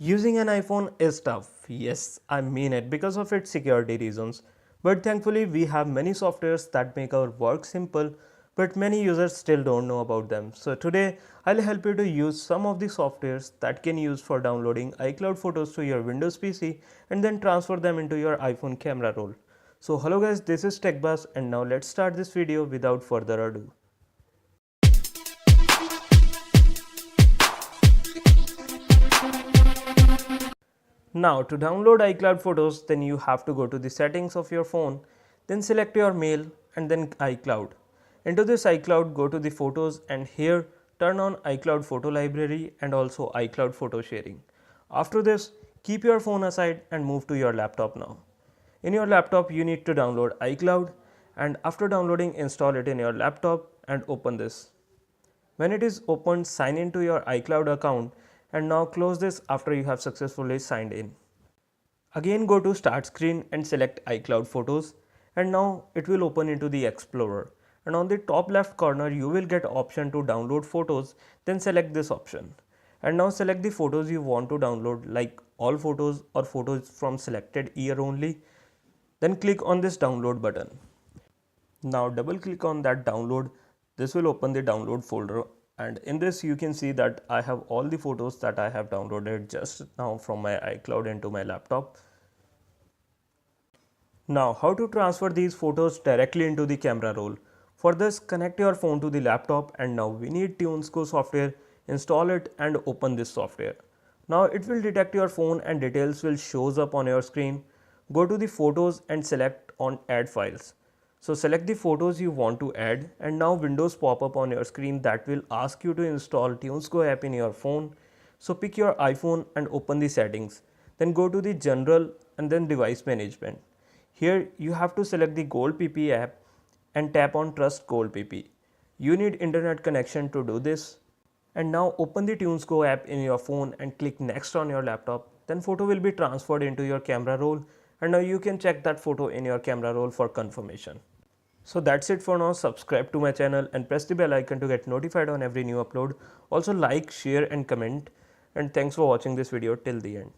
Using an iPhone is tough. Yes, I mean it because of its security reasons. But thankfully, we have many softwares that make our work simple, but many users still don't know about them. So today, I'll help you to use some of the softwares that can use for downloading iCloud photos to your Windows PC and then transfer them into your iPhone camera roll. So hello guys, this is TechBuzz and now let's start this video without further ado. Now to download iCloud photos, then you have to go to the settings of your phone, then select your mail and then iCloud. Into this iCloud, go to the photos and here turn on iCloud photo library and also iCloud photo sharing. After this, keep your phone aside and move to your laptop now. In your laptop, you need to download iCloud and after downloading, install it in your laptop and open this. When it is opened, sign in to your iCloud account and now close this after you have successfully signed in. Again go to start screen and select iCloud photos and now it will open into the Explorer and on the top left corner you will get option to download photos, then select this option and now select the photos you want to download like all photos or photos from selected year only, then click on this download button. Now double click on that download. This will open the download folder and in this you can see that I have all the photos that I have downloaded just now from my iCloud into my laptop. Now how to transfer these photos directly into the camera roll. For this, connect your phone to the laptop and now we need TuneSco software. Install it and open this software. Now it will detect your phone and details will shows up on your screen. Go to the photos and select on add files. So select the photos you want to add and now windows pop up on your screen that will ask you to install TuneSco app in your phone. So pick your iPhone and open the settings. Then go to the general and then device management. Here you have to select the Gold PP app and tap on Trust Gold PP. You need internet connection to do this. And now open the TuneSco app in your phone and click next on your laptop. Then photo will be transferred into your camera roll and now you can check that photo in your camera roll for confirmation. So that's it for now. Subscribe to my channel and press the bell icon to get notified on every new upload. Also like, share and comment and thanks for watching this video till the end.